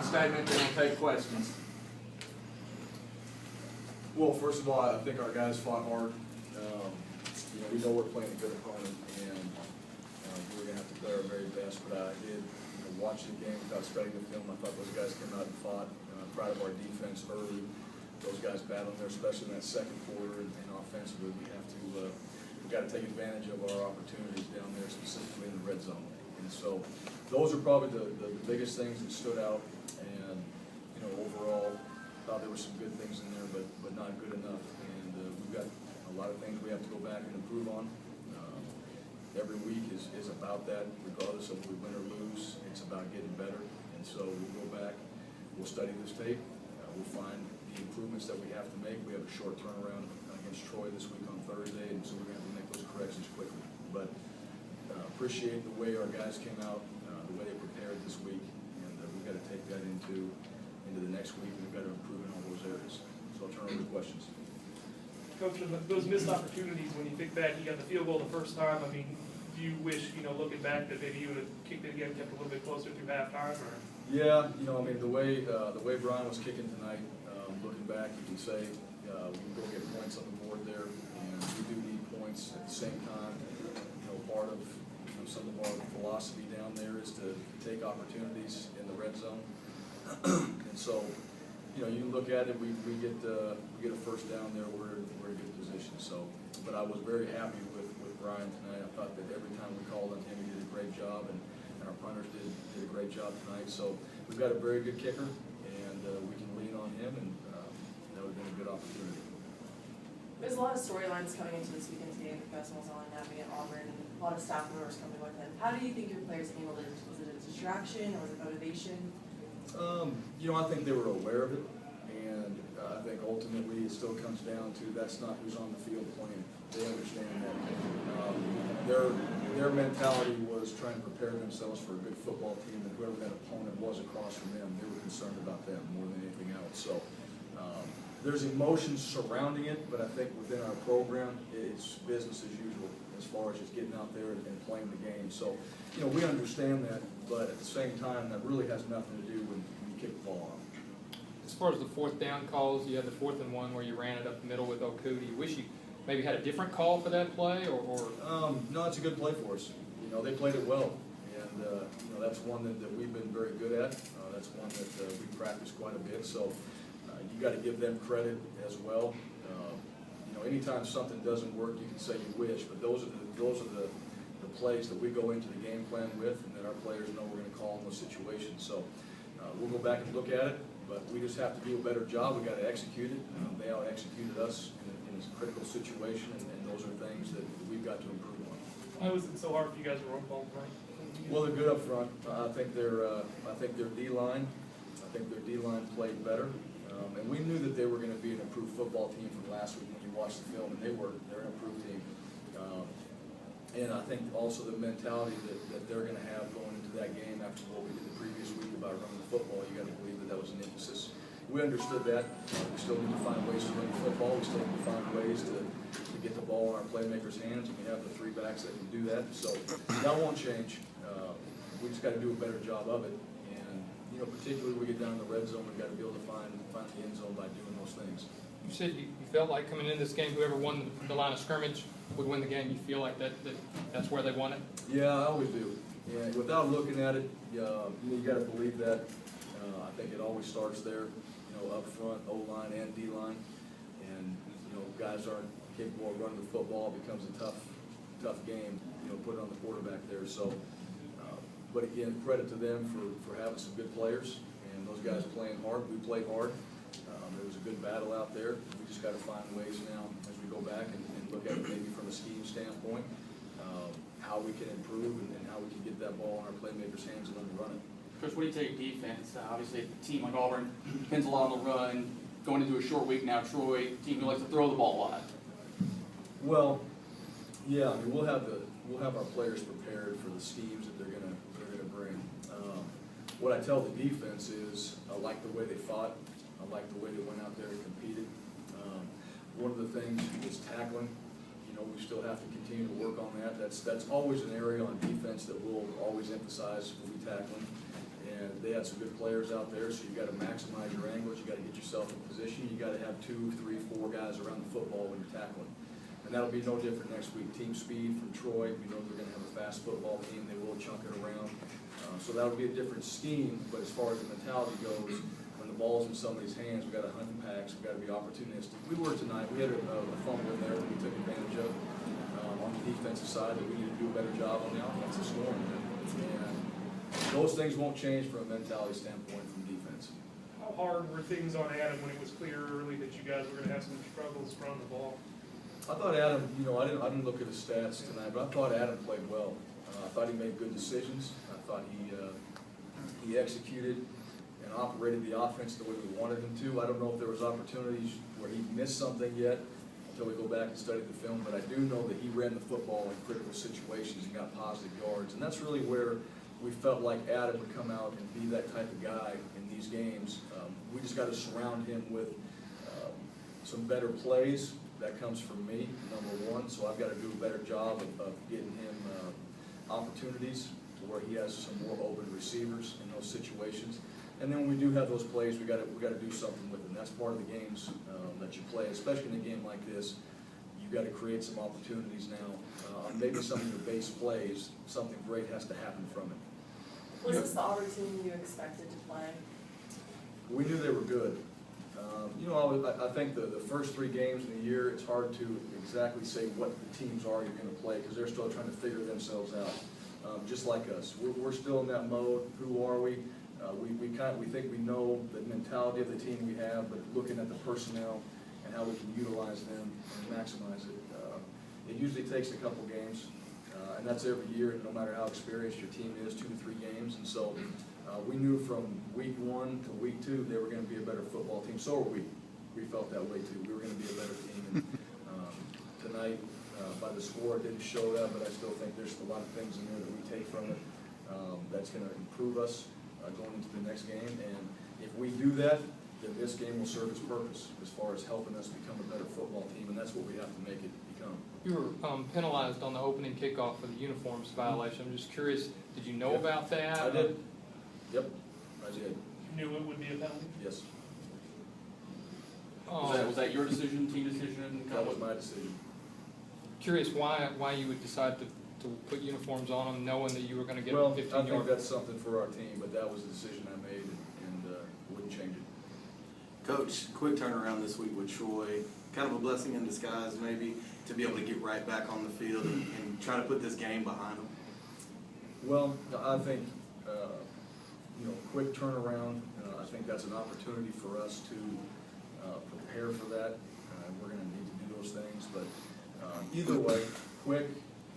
statement, then we'll take questions. Well, first of all, I think our guys fought hard. We know we're playing a good opponent, and we're going to have to play our very best. But I did, watch the game without studying the film. I thought those guys came out and fought. Proud of our defense early. Those guys battling there, especially in that second quarter, and offensively, we've got to take advantage of our opportunities down there, specifically in the red zone. And so, those are probably the biggest things that stood out. And overall, thought there were some good things in there, but not good enough. And we've got a lot of things we have to go back and improve on. Every week is about that, regardless of if we win or lose. It's about getting better. And so we'll go back, we'll study this tape, we'll find the improvements that we have to make. We have a short turnaround against Troy this week on Thursday, and so we're going to have to make those corrections quickly. But appreciate the way our guys came out, the way they prepared this week, and we've got to take that into the next week, and we've got to improve in all those areas. So I'll turn over to questions. Coach, those missed opportunities, when you think back, you got the field goal the first time. I mean, do you wish, looking back, that maybe you would have kicked it again, kept a little bit closer through halftime? Or? Yeah, I mean, the way Bryan was kicking tonight, looking back, you can say we can go get points on the board there, and we do need points at the same time. Part of some of our philosophy down there is to take opportunities in the red zone, and so. You look at it, we get a first down there, we're in a good position. So, but I was very happy with Bryan tonight. I thought that every time we called on him, he did a great job, and our punters did a great job tonight. So we've got a very good kicker, and we can lean on him, and that would have been a good opportunity. There's a lot of storylines coming into this weekend's game. The best one's on happening at Auburn, and a lot of staff members coming with it. How do you think your players handled it? Was it a distraction, or was it motivation? I think they were aware of it, and I think ultimately it still comes down to that's not who's on the field playing. They understand that. Their mentality was trying to prepare themselves for a good football team, and whoever that opponent was across from them, they were concerned about them more than anything else. So there's emotions surrounding it, but I think within our program, it's business as usual as far as just getting out there and playing the game. So, we understand that, but at the same time, that really has nothing to do when you kick the ball off. As far as the fourth down calls, you had the 4th and 1 where you ran it up the middle with Oku. Do you wish you maybe had a different call for that play, or? No, it's a good play for us. They played it well, and that's one that we've been very good at. That's one that we practice quite a bit. So you got to give them credit as well. Anytime something doesn't work, you can say you wish, but those are the plays that we go into the game plan with, and that our players know we're going to call in those situations. So we'll go back and look at it, but we just have to do a better job. We got to execute it. They out executed us in a critical situation, and those are things that we've got to improve on. Why was it so hard for you guys to run ball front? Well, they're good up front. I think their D-line played better, and we knew that they were going to be an improved football team from last week when you watched the film, and they're an improved team. And I think also the mentality that they're going to have going into that game after what we did the previous week about running the football, you got to believe that was an emphasis. We understood that. We still need to find ways to run the football. We still need to find ways to get the ball in our playmakers' hands, and we have the 3 backs that can do that. So that won't change. We just got to do a better job of it. And particularly when we get down in the red zone, we've got to be able to find the end zone by doing those things. You said you felt like coming into this game, whoever won the line of scrimmage would win the game. You feel like that's where they won it? Yeah, I always do. Yeah, without looking at it, you got to believe that. I think it always starts there, up front, O-line and D-line. And, guys aren't capable of running the football. It becomes a tough game, put it on the quarterback there. So, but again, credit to them for having some good players. And those guys playing hard. We played hard. There was a good battle out there. We just got to find ways now as we go back and look at it maybe from a scheme standpoint, how we can improve and how we can get that ball in our playmakers' hands and let them run it. Coach, what do you take defense? Obviously, a team like Auburn depends a lot on the run. Going into a short week now, Troy, a team who likes to throw the ball a lot. Well, yeah, I mean, we'll have our players prepared for the schemes that they're gonna bring. What I tell the defense is I like the way they fought. I like the way they went out there and competed. One of the things is tackling. We still have to continue to work on that. That's always an area on defense that we'll always emphasize when we tackling. and they had some good players out there, so you gotta maximize your angles, you gotta get yourself in position, you gotta have 2, 3, 4 guys around the football when you're tackling. And that'll be no different next week. Team speed from Troy, we know they're gonna have a fast football team, they will chunk it around. So that'll be a different scheme, but as far as the mentality goes, when the ball's in somebody's hands, we gotta hunt packs, we gotta be opportunistic. We were tonight, we had a fumble in there that we took advantage of on the defensive side, that we need to do a better job on the offensive scoring. And those things won't change from a mentality standpoint from defense. How hard were things on Adam when it was clear early that you guys were gonna have some struggles running the ball? I thought Adam, I didn't look at his stats tonight, but I thought Adam played well. I thought he made good decisions. I thought he executed and operated the offense the way we wanted him to. I don't know if there was opportunities where he missed something yet until we go back and study the film, but I do know that he ran the football in critical situations and got positive yards. And that's really where we felt like Adam would come out and be that type of guy in these games. We just got to surround him with some better plays. That comes from me, number one, so I've got to do a better job of getting him opportunities to where he has some more open receivers in those situations. And then when we do have those plays, we got to do something with them. That's part of the games that you play, especially in a game like this. You've got to create some opportunities now. Maybe some of your base plays, something great has to happen from it. Was this the Auburn team you expected to play? We knew they were good. I think the first 3 games in the year, it's hard to exactly say what the teams are you're going to play because they're still trying to figure themselves out, just like us. We're still in that mode. Who are we? We think we know the mentality of the team we have, but looking at the personnel and how we can utilize them and maximize it. It usually takes a couple games, and that's every year, no matter how experienced your team is, 2 to 3 games. And so we knew from week 1 to week 2 they were going to be a better football team. So were we. We felt that way too. We were going to be a better team. And tonight, by the score, it didn't show that, but I still think there's a lot of things in there that we take from it that's going to improve us going into the next game. And if we do that, then this game will serve its purpose as far as helping us become a better football team, and that's what we have to make it become. You were penalized on the opening kickoff for the uniforms violation. I'm just curious, did you know about that? I did. Yep, I did. You knew it would be a penalty? Yes. Was that your decision, team decision? That was my decision. Curious why you would decide to put uniforms on them knowing that you were going to get Well, 15 I think yards? that's something for our team, but that was the decision I made, and wouldn't change it. Coach, quick turnaround this week with Troy. Kind of a blessing in disguise, maybe, to be able to get right back on the field and try to put this game behind them. Well, I think, quick turnaround. I think that's an opportunity for us to prepare for that. We're going to need to do those things, but either way, quick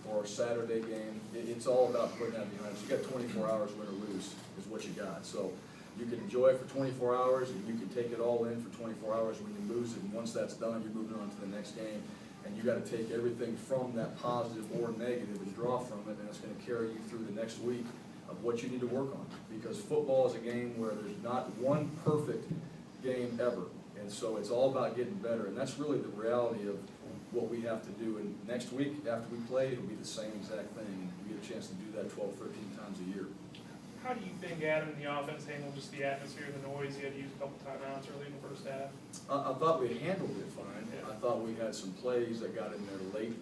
or Saturday game, it's all about putting that behind us. You got 24 hours, win or lose, is what you got. So you can enjoy it for 24 hours, and you can take it all in for 24 hours when you lose it. And once that's done, you're moving on to the next game. And you got to take everything from that positive or negative and draw from it, and it's going to carry you through the next week of what you need to work on. Because football is a game where there's not one perfect game ever. And so it's all about getting better. And that's really the reality of what we have to do. And next week, after we play, it'll be the same exact thing. And we get a chance to do that 12, 13 times a year. How do you think Adam and the offense handled just the atmosphere, the noise? He had to use a couple timeouts early in the first half. I thought we handled it fine. I thought we had some plays that got in there late.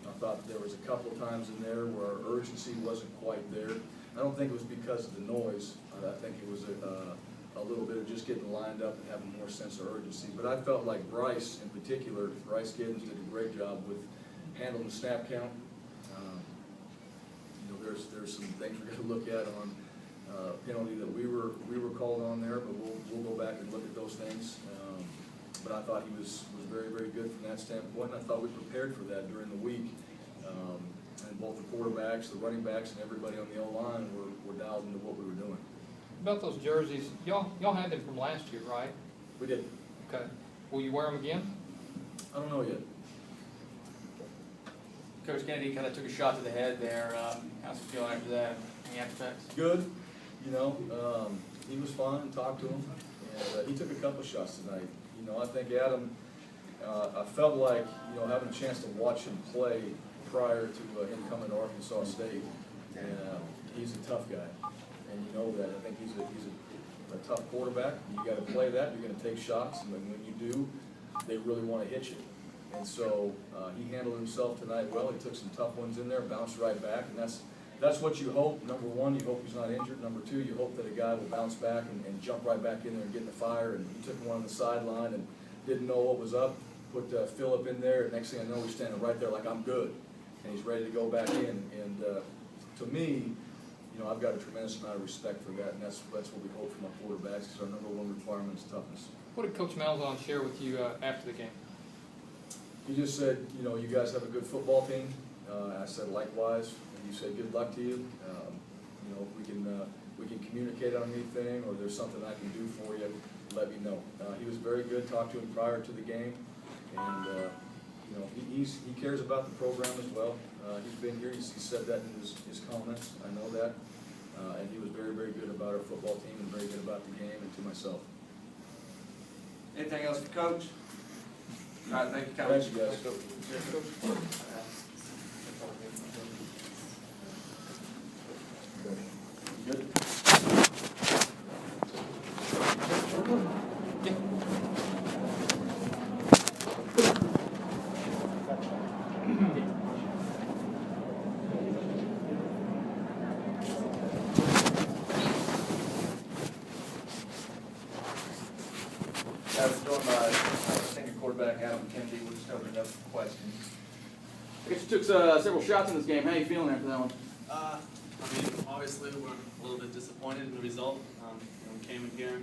I thought there was a couple of times in there where our urgency wasn't quite there. I don't think it was because of the noise. I think it was a little bit of just getting lined up and having more sense of urgency. But I felt like Bryce, in particular, Bryce Giddens did a great job with handling the snap count. There's some things we're going to look at on penalty that we were called on there, but we'll go back and look at those things. But I thought he was very, very good from that standpoint. And I thought we prepared for that during the week. And both the quarterbacks, the running backs, and everybody on the O-line were dialed into what we were doing. About those jerseys, y'all had them from last year, right? We did. Okay. Will you wear them again? I don't know yet. Coach Kennedy kind of took a shot to the head there. How's it feeling after that? Any after effects? Good. He was fun and talked to him. And he took a couple of shots tonight. I think Adam, I felt like, having a chance to watch him play prior to him coming to Arkansas State, and he's a tough guy. and you know that. I think he's a tough quarterback. You got to play that. You're going to take shots, and when you do, they really want to hit you. And so he handled himself tonight well. He took some tough ones in there, bounced right back, and that's what you hope. Number one, you hope he's not injured. Number two, you hope that a guy will bounce back and jump right back in there and get in the fire. And he took one on the sideline and didn't know what was up. Put Phillip in there, and next thing I know, he's standing right there like I'm good, and he's ready to go back in. And to me, you know, I've got a tremendous amount of respect for that, and that's what we hope from our quarterbacks, because our number one requirement is toughness. What did Coach Malzahn share with you after the game? He just said, you know, you guys have a good football team. I said likewise, and he said good luck to you. You know, if we can communicate on anything, or there's something I can do for you, let me know. He was very good. Talked to him prior to the game, and you know, he cares about the program as well. He's been here. He said that in his comments. I know that, and he was very, very good about our football team and very good about the game and to myself. Anything else for Coach? All right, thank you, Coach. Thank you, guys. Good. That's doing my senior quarterback, Adam Kennedy. We're just opening up for questions. I guess you took several shots in this game. How are you feeling after that one? I mean, obviously we're a little bit disappointed in the result. We came in here